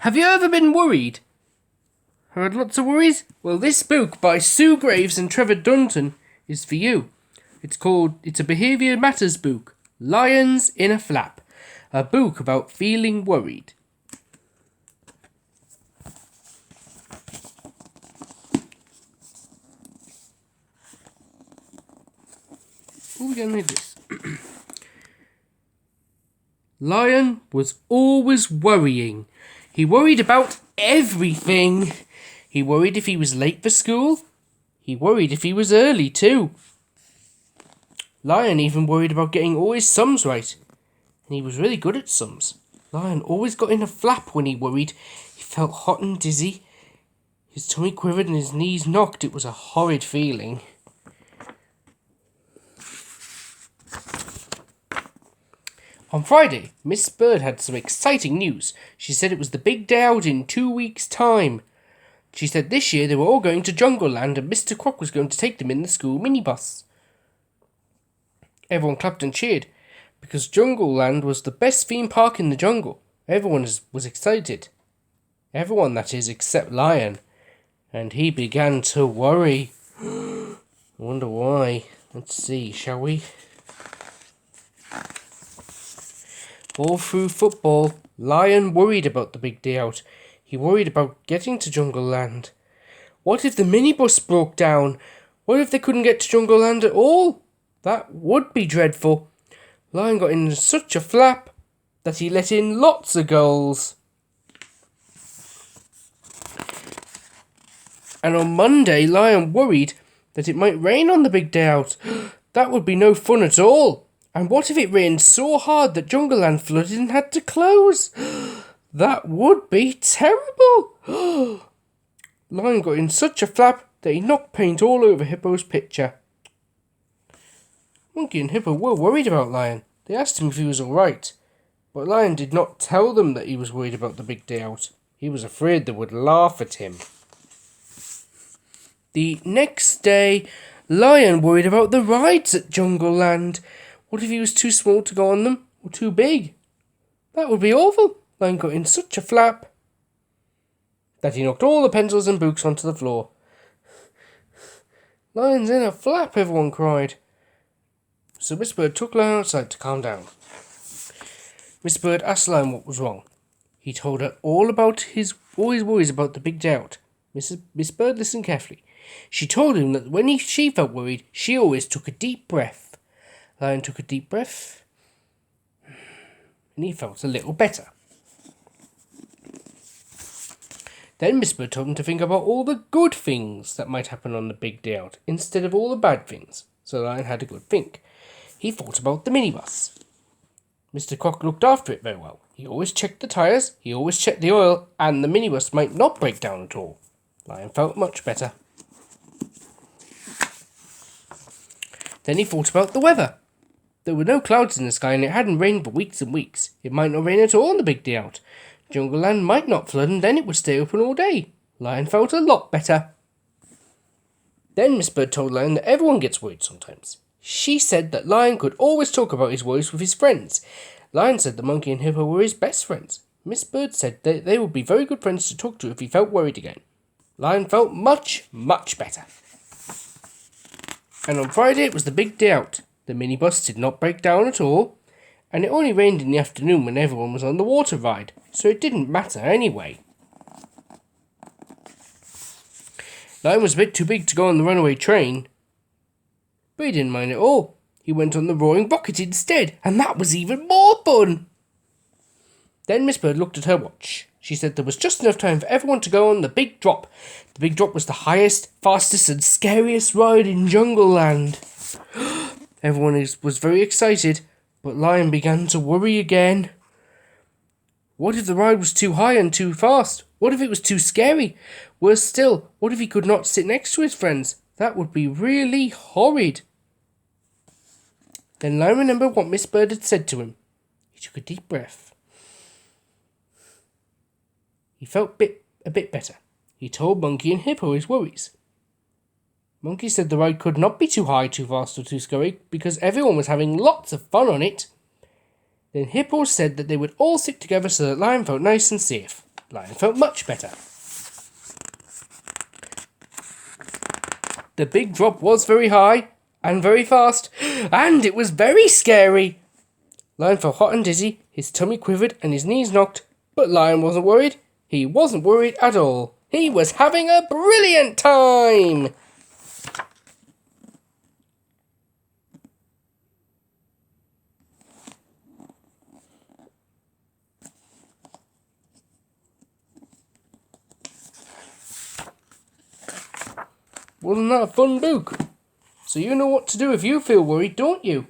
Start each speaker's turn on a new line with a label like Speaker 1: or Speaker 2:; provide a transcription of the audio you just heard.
Speaker 1: Have you ever been worried? Heard lots of worries? Well, this book by Sue Graves and Trevor Dunton is for you. It's a Behaviour Matters book, Lions in a Flap, a book about feeling worried. Who are we going to read this? Lion was always worrying. He worried about everything. He worried if he was late for school. He worried if he was early too. Lion even worried about getting all his sums right. And he was really good at sums. Lion always got in a flap when he worried. He felt hot and dizzy. His tummy quivered and his knees knocked. It was a horrid feeling. On Friday, Miss Bird had some exciting news. She said it was the big day out in 2 weeks' time. She said this year they were all going to Jungle Land and Mr. Croc was going to take them in the school minibus. Everyone clapped and cheered, because Jungle Land was the best theme park in the jungle. Everyone was excited. Everyone, that is, except Lion. And he began to worry. I wonder why. Let's see, shall we? All through football, Lion worried about the big day out. He worried about getting to Jungle Land. What if the minibus broke down? What if they couldn't get to Jungle Land at all? That would be dreadful. Lion got in such a flap that he let in lots of goals. And on Monday, Lion worried that it might rain on the big day out. That would be no fun at all. And what if it rained so hard that Jungle Land flooded and had to close? That would be terrible. Lion got in such a flap that he knocked paint all over Hippo's picture. Monkey and Hippo were worried about Lion. They asked him if he was all right. But Lion did not tell them that he was worried about the big day out. He was afraid they would laugh at him. The next day, Lion worried about the rides at Jungle Land. What if he was too small to go on them, or too big? That would be awful. Lion got in such a flap that he knocked all the pencils and books onto the floor. Lion's in a flap, everyone cried. So Miss Bird took Lion outside to calm down. Miss Bird asked Lion what was wrong. He told her all about his worries about the big day out. Miss Bird listened carefully. She told him that when she felt worried, she always took a deep breath. Lion took a deep breath, and he felt a little better. Then Miss Bird told him to think about all the good things that might happen on the big day out, instead of all the bad things. So Lion had a good think. He thought about the minibus. Mr. Croc looked after it very well. He always checked the tyres, he always checked the oil, and the minibus might not break down at all. Lion felt much better. Then he thought about the weather. There were no clouds in the sky and it hadn't rained for weeks and weeks. It might not rain at all on the big day out. Jungle Land might not flood and then it would stay open all day. Lion felt a lot better. Then Miss Bird told Lion that everyone gets worried sometimes. She said that Lion could always talk about his worries with his friends. Lion said the monkey and Hippo were his best friends. Miss Bird said that they would be very good friends to talk to if he felt worried again. Lion felt much, much better. And on Friday it was the big day out. The minibus did not break down at all, and it only rained in the afternoon when everyone was on the water ride, so it didn't matter anyway. Lion was a bit too big to go on the runaway train, but he didn't mind at all. He went on the roaring rocket instead, and that was even more fun. Then Miss Bird looked at her watch. She said there was just enough time for everyone to go on the Big Drop. The Big Drop was the highest, fastest and scariest ride in Jungle Land. Everyone was very excited, but Lion began to worry again. What if the ride was too high and too fast? What if it was too scary? Worse still, what if he could not sit next to his friends? That would be really horrid. Then Lion remembered what Miss Bird had said to him. He took a deep breath. He felt a bit better. He told Monkey and Hippo his worries. Monkey said the ride could not be too high, too fast or too scary because everyone was having lots of fun on it. Then Hippo said that they would all sit together so that Lion felt nice and safe. Lion felt much better. The big drop was very high and very fast, and it was very scary. Lion felt hot and dizzy, his tummy quivered and his knees knocked, but Lion wasn't worried. He wasn't worried at all. He was having a brilliant time! Wasn't that a fun book? So you know what to do if you feel worried, don't you?